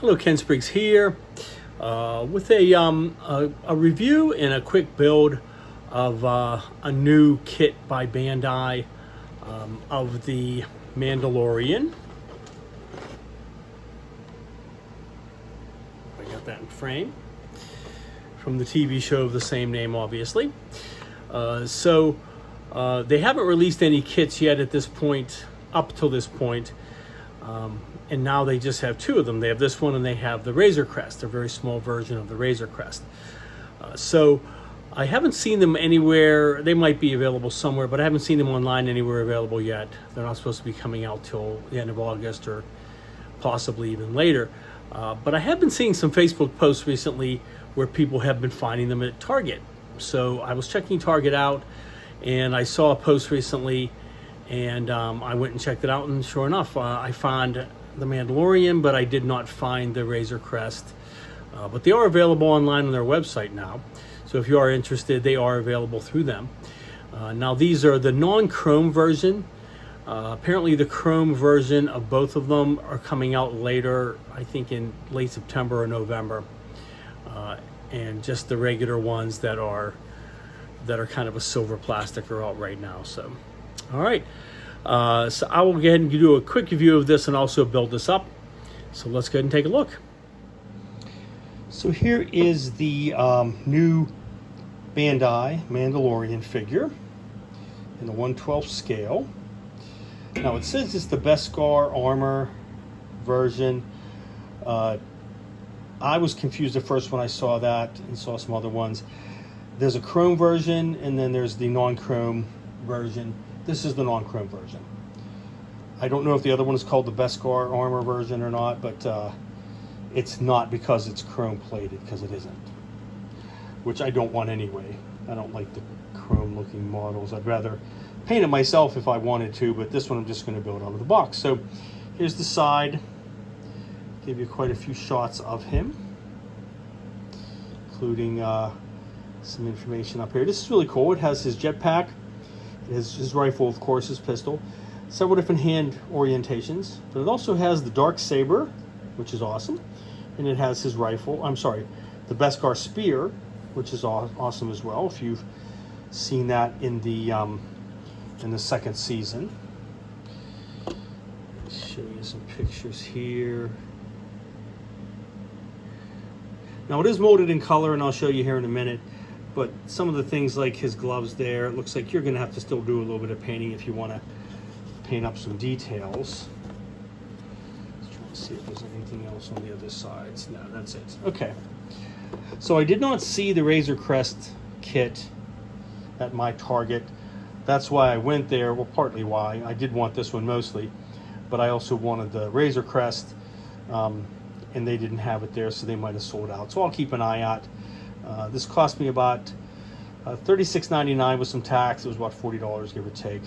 Hello, Ken Spriggs here with a review and a quick build of a new kit by Bandai of the Mandalorian. I got that in frame from the TV show of the same name, obviously. So they haven't released any kits yet at this point, up till this point. And now they just have two of them. They have this one and they have the Razor Crest, a very small version of the Razor Crest. So I haven't seen them anywhere. They might be available somewhere, but I haven't seen them online anywhere available yet. They're not supposed to be coming out till the end of August or possibly even later. But I have been seeing some Facebook posts recently where people have been finding them at Target. So I was checking Target out and I saw a post recently and I went and checked it out, and sure enough, I found the Mandalorian, but I did not find the Razor Crest. But they are available online on their website now. So if you are interested, they are available through them. Now these are the non-chrome version. Apparently the chrome version of both of them are coming out later, I think in late September or November. And just the regular ones that are kind of a silver plastic are out right now. So, all right. So I will go ahead and do a quick review of this and also build this up. So let's go ahead and take a look. So here is the new Bandai Mandalorian figure in the 1/12 scale. Now it says it's the Beskar armor version. I was confused at first when I saw that and saw some other ones. There's a chrome version and then there's the non-chrome version. This is the non-chrome version. I don't know if the other one is called the Beskar armor version or not, but it's not because it's chrome plated, because it isn't. Which I don't want anyway. I don't like the chrome looking models. I'd rather paint it myself if I wanted to, but this one I'm just going to build out of the box. So here's the side. Give you quite a few shots of him, including some information up here. This is really cool. It has his jetpack. It has his rifle, of course, his pistol, several different hand orientations, but it also has the dark saber, which is awesome, and it has his rifle. I'm sorry, the Beskar spear, which is awesome as well. If you've seen that in the second season, show you some pictures here. Now it is molded in color, and I'll show you here in a minute. But some of the things like his gloves there, it looks like you're going to have to still do a little bit of painting if you want to paint up some details. Let's try to see if there's anything else on the other sides. No, that's it. Okay. So I did not see the Razor Crest kit at my Target. That's why I went there. Well, partly why. I did want this one mostly, but I also wanted the Razor Crest, and they didn't have it there, so they might have sold out. So I'll keep an eye out. This cost me about $36.99 with some tax. It was about $40, give or take.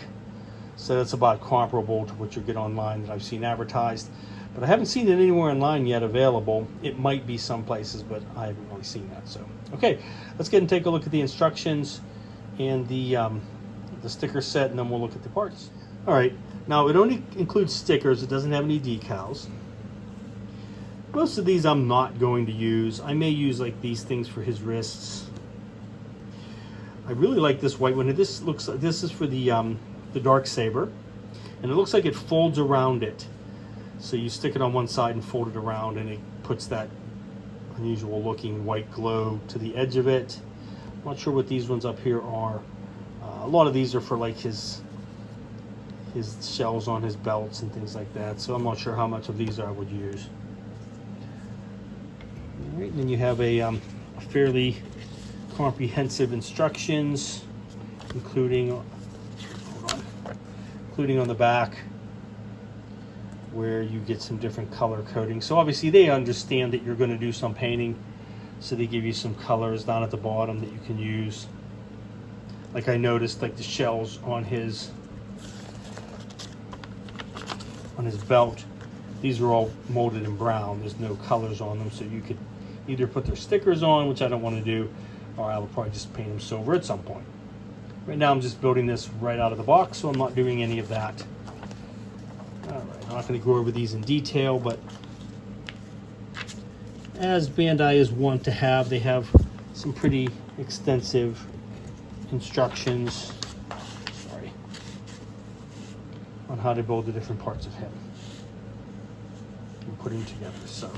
So that's about comparable to what you get online that I've seen advertised. But I haven't seen it anywhere online yet available. It might be some places, but I haven't really seen that. So, okay, let's get and take a look at the instructions and the sticker set, and then we'll look at the parts. All right, now it only includes stickers. It doesn't have any decals. Most of these I'm not going to use. I may use like these things for his wrists. I really like this white one. This is for the dark saber, and it looks like it folds around it. So you stick it on one side and fold it around, and it puts that unusual looking white glow to the edge of it. I'm not sure what these ones up here are. A lot of these are for like his shells on his belts and things like that. So I'm not sure how much of these I would use. All right, and then you have a fairly comprehensive instructions, including on the back where you get some different color coding. So obviously they understand that you're going to do some painting, so they give you some colors down at the bottom that you can use. Like I noticed, like the shells on his belt, these are all molded in brown. There's no colors on them, so you could either put their stickers on, which I don't want to do, or I will probably just paint them silver at some point. Right now I'm just building this right out of the box, so I'm not doing any of that. All right, I'm not going to go over these in detail, but as Bandai is wont to have, they have some pretty extensive instructions, on how to build the different parts of him and put him together. So,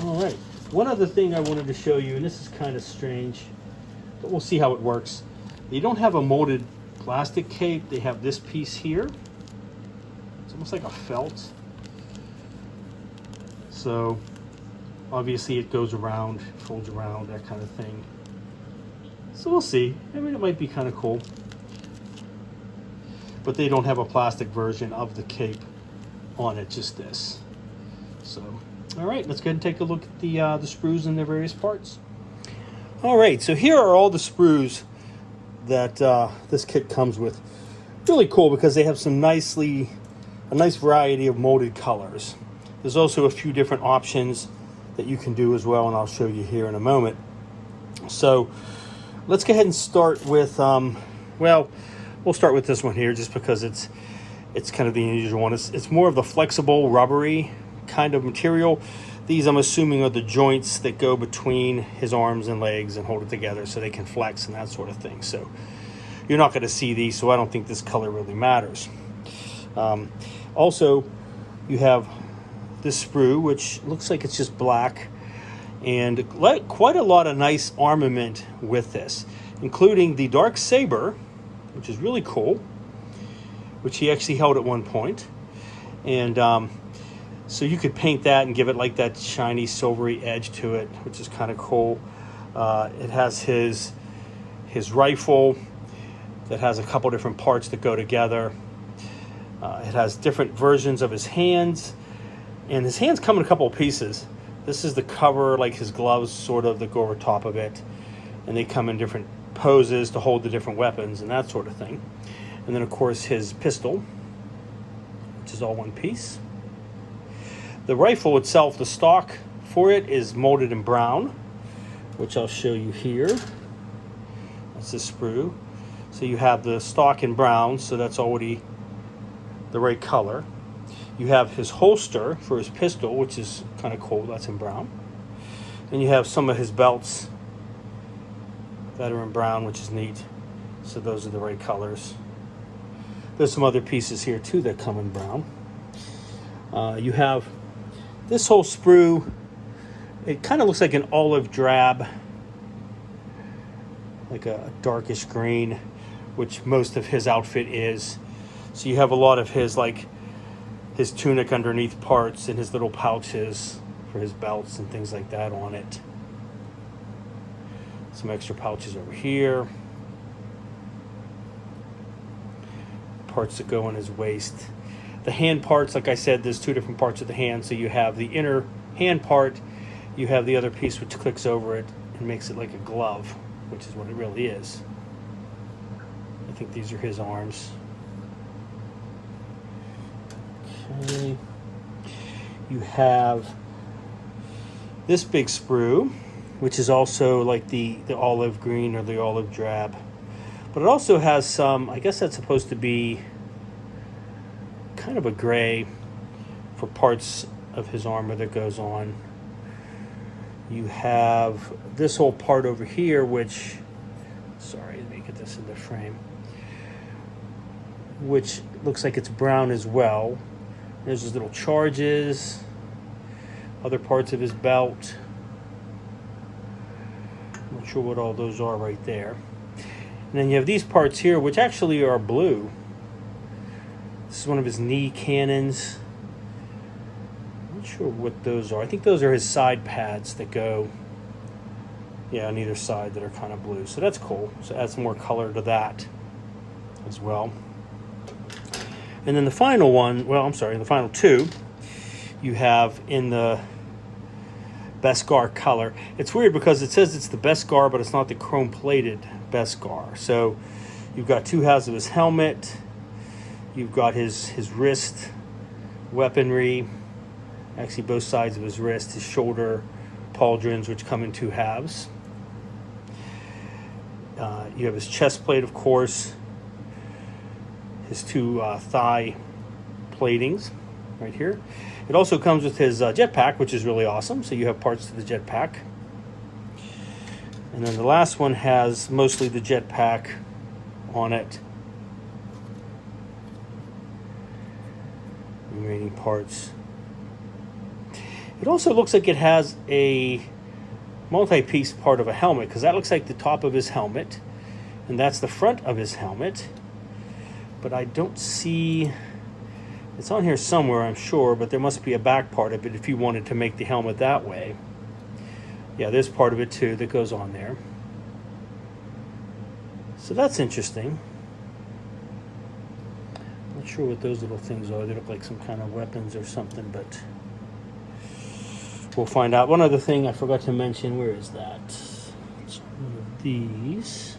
all right. One other thing I wanted to show you, and this is kind of strange, but we'll see how it works. They don't have a molded plastic cape. They have this piece here. It's almost like a felt. So obviously it goes around, folds around, that kind of thing. So we'll see. I mean, it might be kind of cool. But they don't have a plastic version of the cape on it, just this. So, all right, let's go ahead and take a look at the sprues and their various parts. All right, so here are all the sprues that this kit comes with. Really cool because they have a nice variety of molded colors. There's also a few different options that you can do as well, and I'll show you here in a moment. So let's go ahead and start with, well, we'll start with this one here just because it's kind of the unusual one. It's more of the flexible, rubbery kind of material. These, I'm assuming, are the joints that go between his arms and legs and hold it together so they can flex and that sort of thing. So you're not going to see these, so I don't think this color really matters. Also, you have this sprue, which looks like it's just black, and quite a lot of nice armament with this, including the dark saber, which is really cool, which he actually held at one point. And so you could paint that and give it like that shiny silvery edge to it, which is kind of cool. It has his rifle that has a couple different parts that go together. It has different versions of his hands, and his hands come in a couple of pieces. This is the cover, like his gloves sort of, that go over top of it, and they come in different poses to hold the different weapons and that sort of thing. And then of course his pistol, which is all one piece. The rifle itself, the stock for it is molded in brown, which I'll show you here. That's the sprue. So you have the stock in brown, so that's already the right color. You have his holster for his pistol, which is kind of cool, that's in brown. And you have some of his belts that are in brown, which is neat. So those are the right colors. There's some other pieces here too that come in brown. You have this whole sprue. It kind of looks like an olive drab, like a darkish green, which most of his outfit is. So you have a lot of his, like his tunic underneath parts and his little pouches for his belts and things like that on it. Some extra pouches over here. Parts that go on his waist. The hand parts, like I said, there's two different parts of the hand. So you have the inner hand part, you have the other piece which clicks over it and makes it like a glove, which is what it really is. I think these are his arms. Okay. You have this big sprue, which is also like the olive green or the olive drab. But it also has some, I guess that's supposed to be kind of a gray for parts of his armor that goes on. You have this whole part over here, which, sorry, let me get this in the frame, which looks like it's brown as well. There's his little charges, other parts of his belt. I'm not sure what all those are right there. And then you have these parts here, which actually are blue. This is one of his knee cannons. I'm not sure what those are. I think those are his side pads that go, yeah, on either side, that are kind of blue. So that's cool. So add some more color to that as well. And then the final one, well, I'm sorry, the final two, you have in the Beskar color. It's weird because it says it's the Beskar, but it's not the chrome-plated Beskar. So you've got two halves of his helmet. You've got his wrist weaponry, actually both sides of his wrist, his shoulder pauldrons, which come in two halves. You have his chest plate, of course, his two thigh platings right here. It also comes with his jetpack, which is really awesome. So you have parts to the jetpack. And then the last one has mostly the jetpack on it. Remaining parts. It also looks like it has a multi-piece part of a helmet, because that looks like the top of his helmet, and that's the front of his helmet. But I don't see, it's on here somewhere, I'm sure, but there must be a back part of it if you wanted to make the helmet that way. Yeah, there's part of it too that goes on there. So that's interesting. Not sure what those little things are. They look like some kind of weapons or something, but we'll find out. One other thing I forgot to mention. Where is that? It's one of these.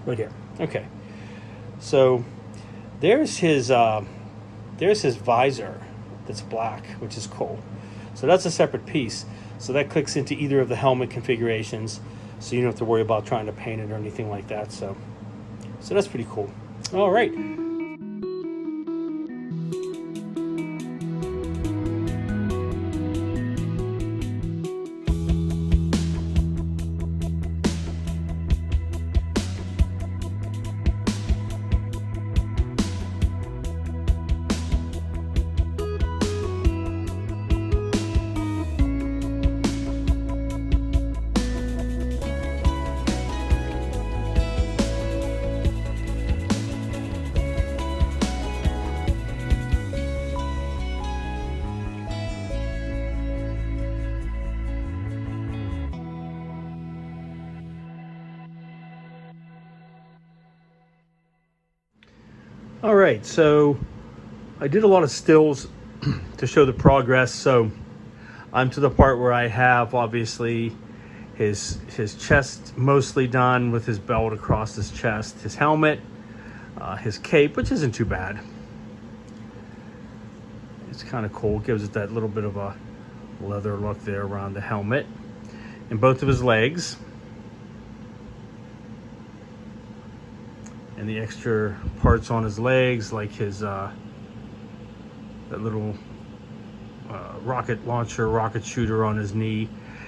Right here. Okay. So there's his visor that's black, which is cool. So that's a separate piece. So that clicks into either of the helmet configurations, so you don't have to worry about trying to paint it or anything like that. So that's pretty cool. All right. All right, so I did a lot of stills to show the progress. So I'm to the part where I have obviously his chest mostly done with his belt across his chest, his helmet, his cape, which isn't too bad. It's kind of cool, gives it that little bit of a leather look there around the helmet, and both of his legs. And the extra parts on his legs, like his that little rocket launcher, rocket shooter on his knee.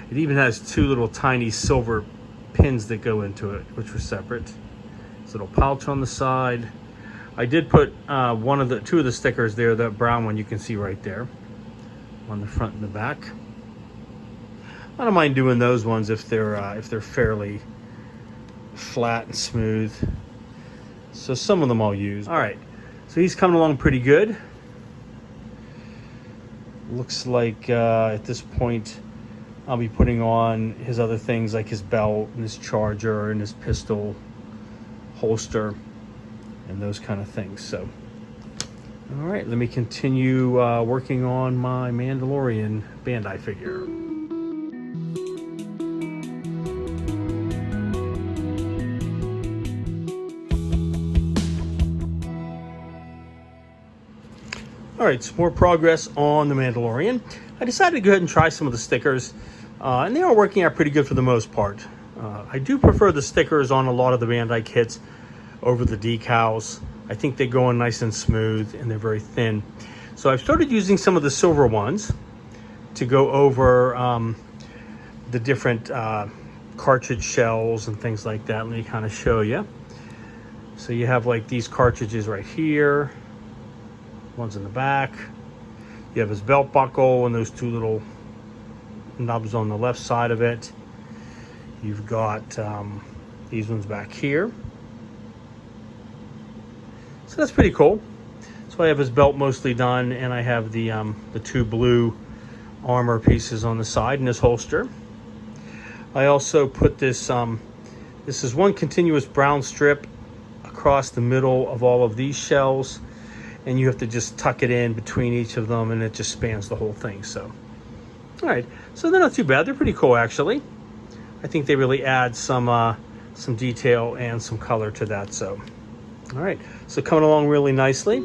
It even has two little tiny silver pins that go into it, which were separate. This little pouch on the side. I did put two of the stickers there. That brown one you can see right there on the front and the back. I don't mind doing those ones if they're fairly flat and smooth. So some of them I'll use. All right, so he's coming along pretty good. Looks like at this point I'll be putting on his other things like his belt and his charger and his pistol holster and those kind of things. So, all right, let me continue working on my Mandalorian Bandai figure. All right, some more progress on the Mandalorian. I decided to go ahead and try some of the stickers, and they are working out pretty good for the most part. I do prefer the stickers on a lot of the Bandai kits over the decals. I think they go in nice and smooth, and they're very thin. So I've started using some of the silver ones to go over the different cartridge shells and things like that. Let me kind of show you. So you have like these cartridges right here. One's in the back. You have his belt buckle and those two little nubs on the left side of it. You've got these ones back here. So that's pretty cool. So I have his belt mostly done, and I have the two blue armor pieces on the side in his holster. I also put this, this is one continuous brown strip across the middle of all of these shells. And you have to just tuck it in between each of them, and it just spans the whole thing. So, all right, so they're not too bad. They're pretty cool, actually. I think they really add some detail and some color to that. So, all right, so coming along really nicely.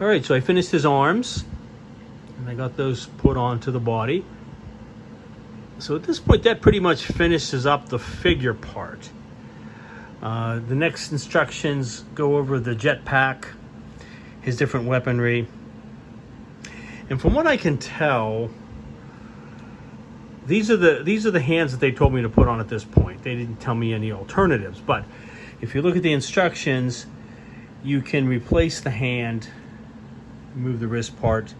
All right, so I finished his arms, and I got those put onto the body. So at this point, that pretty much finishes up the figure part. The next instructions go over the jetpack, his different weaponry. And from what I can tell, these are the hands that they told me to put on at this point. They didn't tell me any alternatives. But if you look at the instructions, you can replace the hand, remove the wrist part,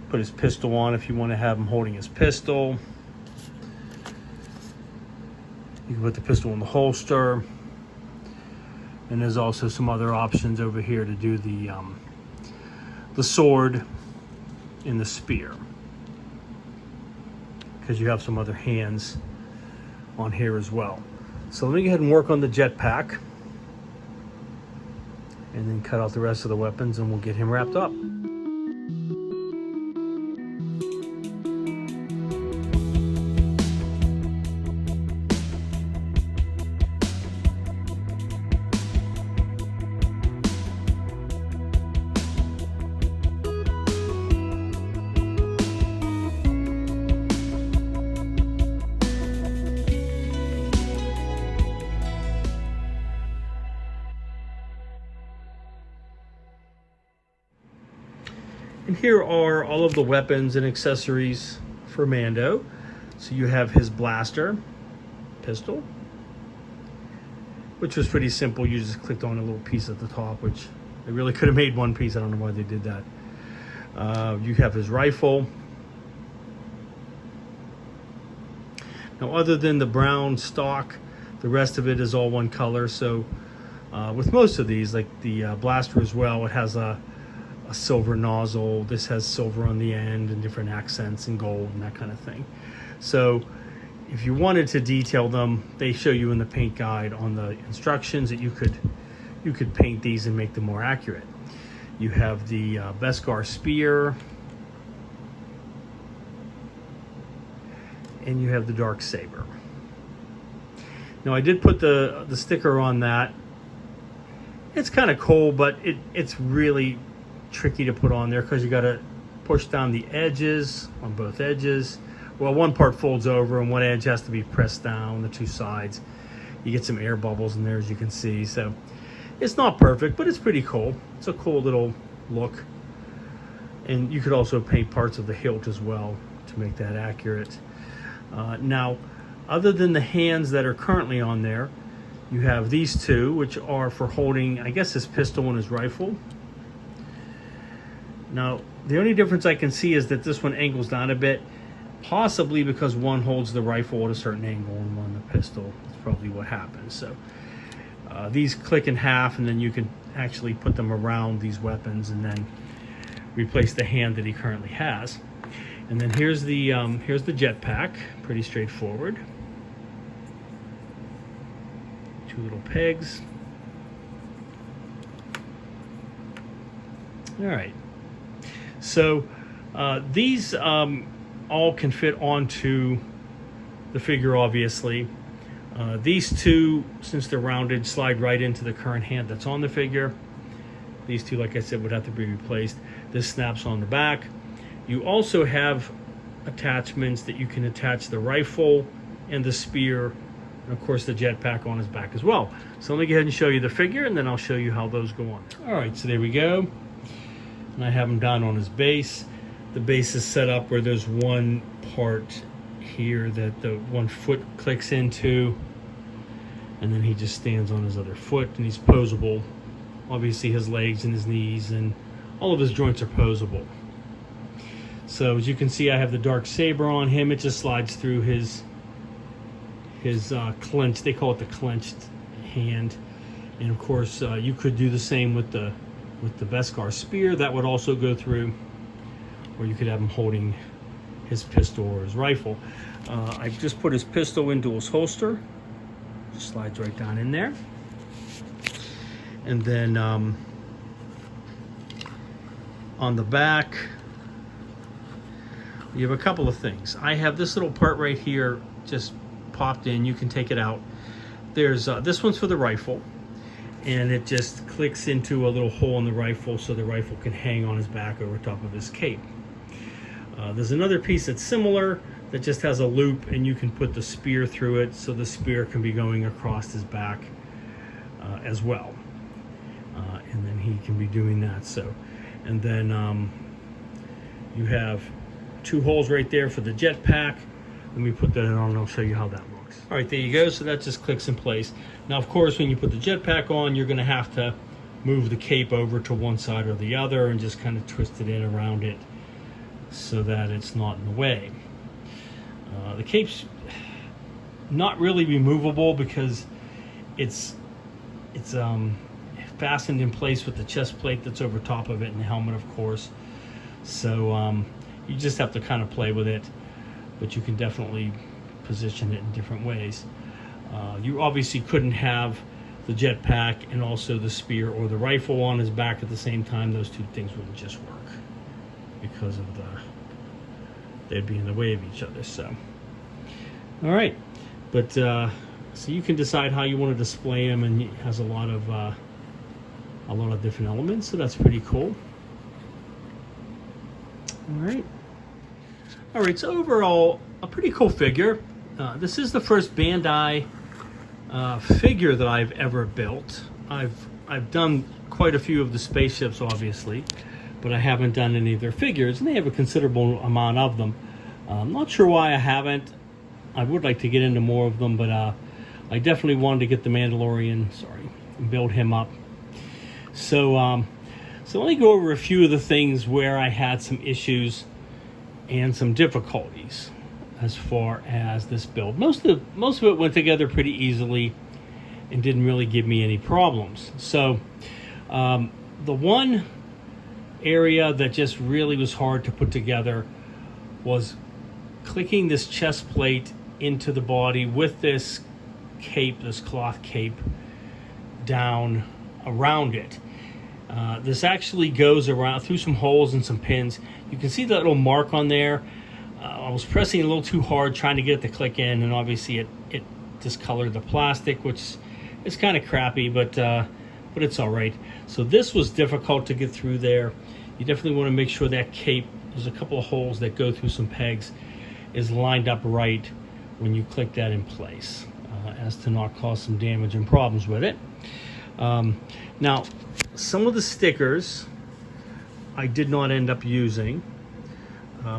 put his pistol on if you want to have him holding his pistol. You can put the pistol in the holster. And there's also some other options over here to do the sword and the spear, because you have some other hands on here as well. So let me go ahead and work on the jetpack, and then cut out the rest of the weapons, and we'll get him wrapped up. And here are all of the weapons and accessories for Mando. So you have his blaster, pistol, which was pretty simple. You just clicked on a little piece at the top, which they really could have made one piece. I don't know why they did that. You have his rifle. Now, other than the brown stock, the rest of it is all one color. So with most of these, like the blaster as well, it has a silver nozzle. This has silver on the end and different accents and gold and that kind of thing. So if you wanted to detail them, they show you in the paint guide on the instructions that you could paint these and make them more accurate. You have the Beskar spear, and you have the dark saber. Now I did put the sticker on that. It's kind of cool, but it's really tricky to put on there because you got to push down the edges on both edges. Well, one part folds over and one edge has to be pressed down, the two sides. You get some air bubbles in there, as you can see. So it's not perfect, but it's pretty cool. It's a cool little look. And you could also paint parts of the hilt as well to make that accurate. Now, other than the hands that are currently on there, you have these two, which are for holding, I guess, his pistol and his rifle. Now, the only difference I can see is that this one angles down a bit, possibly because one holds the rifle at a certain angle and one the pistol. That's probably what happens. So these click in half, and then you can actually put them around these weapons and then replace the hand that he currently has. And then here's the jetpack. Pretty straightforward. Two little pegs. All right. So these all can fit onto the figure, obviously. These two, since they're rounded, slide right into the current hand that's on the figure. These two, like I said, would have to be replaced. This snaps on the back. You also have attachments that you can attach the rifle and the spear, and of course the jetpack on his back as well. So let me go ahead and show you the figure, and then I'll show you how those go on. All right, so there we go. And I have him down on his base. The base is set up where there's one part here that the one foot clicks into, and then he just stands on his other foot, and he's posable. Obviously his legs and his knees and all of his joints are posable. So as you can see, I have the dark saber on him. It just slides through his clenched, they call it the clenched hand. And of course you could do the same with the Beskar spear. That would also go through, or you could have him holding his pistol or his rifle. I just put his pistol into his holster. Just slides right down in there. And then on the back, you have a couple of things. I have this little part right here just popped in. You can take it out. There's this one's for the rifle, and it just clicks into a little hole in the rifle so the rifle can hang on his back over top of his cape. There's another piece that's similar that just has a loop, and you can put the spear through it so the spear can be going across his back as well. And then he can be doing that. So, and then you have 2 holes right there for the jetpack. Let me put that on and I'll show you how that looks. All right, there you go. So that just clicks in place. Now, of course, when you put the jetpack on, you're going to have to move the cape over to one side or the other and just kind of twist it in around it so that it's not in the way. The cape's not really removable because it's fastened in place with the chest plate that's over top of it and the helmet, of course. So you just have to kind of play with it, but you can definitely position it in different ways. You obviously couldn't have the jetpack and also the spear or the rifle on his back at the same time. Those two things wouldn't just work because of they'd be in the way of each other. So, all right, but so you can decide how you want to display him, and it has a lot of different elements. So that's pretty cool. All right. So overall, a pretty cool figure. This is the first Bandai figure that I've ever built. I've done quite a few of the spaceships, obviously, but I haven't done any of their figures, and they have a considerable amount of them. I'm not sure why I haven't. I would like to get into more of them, but I definitely wanted to get the Mandalorian, and build him up. So let me go over a few of the things where I had some issues and some difficulties as far as this build. Most of it went together pretty easily and didn't really give me any problems. So the one area that just really was hard to put together was clicking this chest plate into the body with this cape, this cloth cape, down around it. This actually goes around through some holes and some pins. You can see that little mark on there. I was pressing a little too hard trying to get it to click in, and obviously it discolored the plastic, which is kind of crappy, but it's all right. So this was difficult to get through there. You definitely want to make sure that cape, there's a couple of holes that go through some pegs, is lined up right when you click that in place, as to not cause some damage and problems with it. Now, some of the stickers I did not end up using.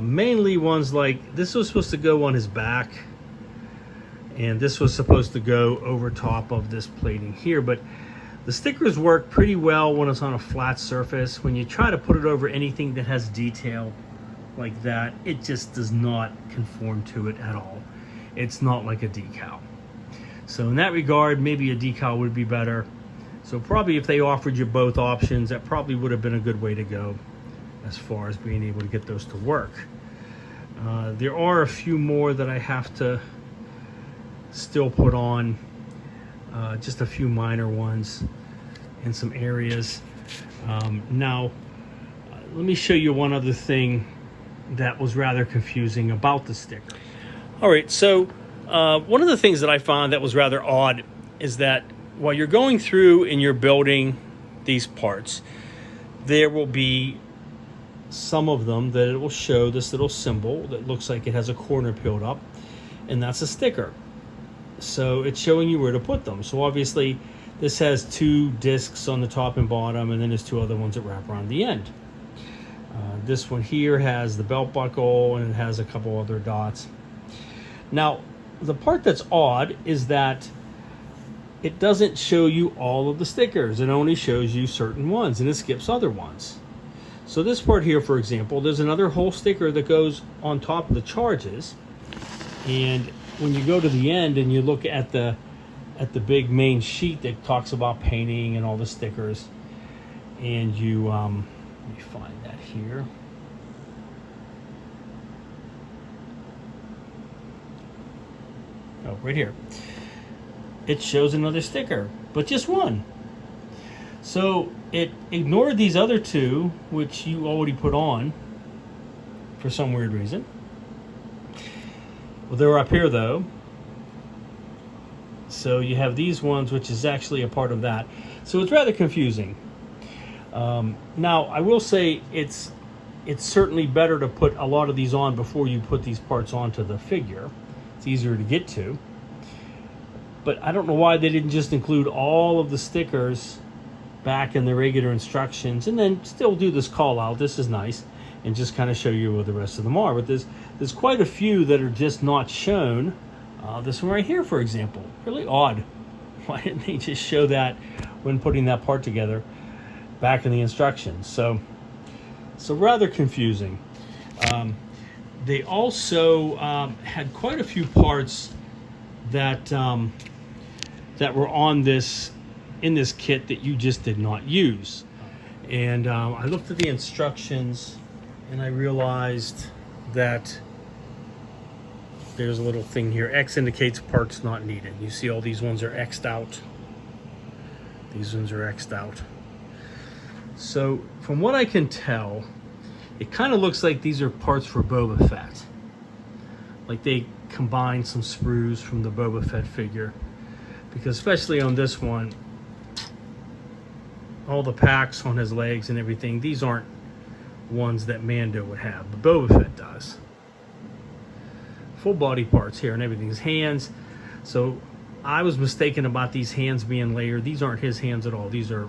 Mainly ones like this was supposed to go on his back, and this was supposed to go over top of this plating here, but the stickers work pretty well when it's on a flat surface. When you try to put it over anything that has detail like that, it just does not conform to it at all. It's not like a decal. So in that regard, maybe a decal would be better. So probably if they offered you both options, that probably would have been a good way to go as far as being able to get those to work. There are a few more that I have to still put on, just a few minor ones in some areas. Now, let me show you one other thing that was rather confusing about the sticker. All right, so one of the things that I found that was rather odd is that while you're going through and you're building these parts, there will be some of them that it will show this little symbol that looks like it has a corner peeled up, and that's a sticker. So it's showing you where to put them. So obviously this has 2 discs on the top and bottom, and then there's 2 other ones that wrap around the end. This one here has the belt buckle, and it has a couple other dots. Now, the part that's odd is that it doesn't show you all of the stickers. It only shows you certain ones, and it skips other ones. So this part here, for example, there's another whole sticker that goes on top of the charges, and when you go to the end and you look at the big main sheet that talks about painting and all the stickers, and you let me find that here. Oh, right here. It shows another sticker, but just one. So it ignored these other 2, which you already put on for some weird reason. Well, they're up here though. So you have these ones, which is actually a part of that. So it's rather confusing. Now, I will say it's certainly better to put a lot of these on before you put these parts onto the figure. It's easier to get to. But I don't know why they didn't just include all of the stickers back in the regular instructions and then still do this call out. This is nice, and just kind of show you where the rest of them are. But there's quite a few that are just not shown. This one right here, for example, really odd. Why didn't they just show that when putting that part together back in the instructions? So rather confusing. They also had quite a few parts that that were on this in this kit that you just did not use. And I looked at the instructions and I realized that there's a little thing here. X indicates parts not needed. You see all these ones are X'd out. These ones are X'd out. So from what I can tell, it kind of looks like these are parts for Boba Fett. Like they combined some sprues from the Boba Fett figure. Because especially on this one, all the packs on his legs and everything, these aren't ones that Mando would have, but Boba Fett does. Full body parts here and everything. His hands. So I was mistaken about these hands being layered. These aren't his hands at all. These are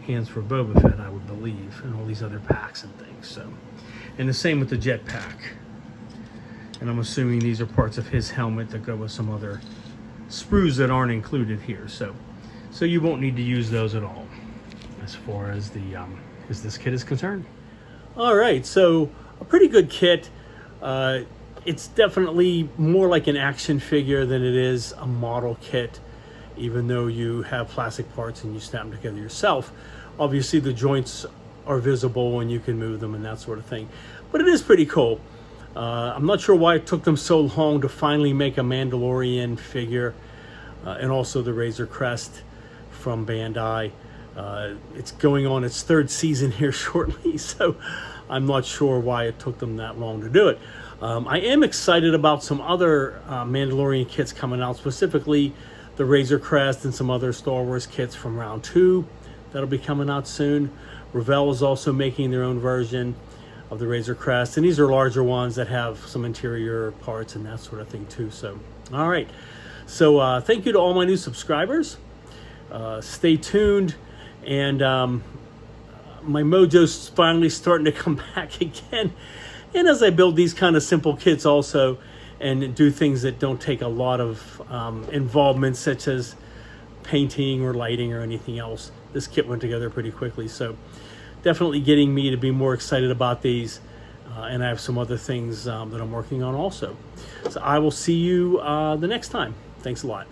hands for Boba Fett, I would believe, and all these other packs and things. So, and the same with the jetpack. And I'm assuming these are parts of his helmet that go with some other sprues that aren't included here. So you won't need to use those at all as far as the this kit is concerned. All right, so a pretty good kit. It's definitely more like an action figure than it is a model kit, even though you have plastic parts and you snap them together yourself. Obviously the joints are visible and you can move them and that sort of thing, but it is pretty cool. I'm not sure why it took them so long to finally make a Mandalorian figure, and also the Razor Crest from Bandai. It's going on its third season here shortly, so I'm not sure why it took them that long to do it. I am excited about some other Mandalorian kits coming out, specifically the Razor Crest and some other Star Wars kits from round 2 that'll be coming out soon. Revell is also making their own version of the Razor Crest, and these are larger ones that have some interior parts and that sort of thing too. So, all right. So thank you to all my new subscribers. Stay tuned, and my mojo's finally starting to come back again. And as I build these kind of simple kits also, and do things that don't take a lot of involvement, such as painting or lighting or anything else, this kit went together pretty quickly. So definitely getting me to be more excited about these. And I have some other things that I'm working on also. So I will see you the next time. Thanks a lot.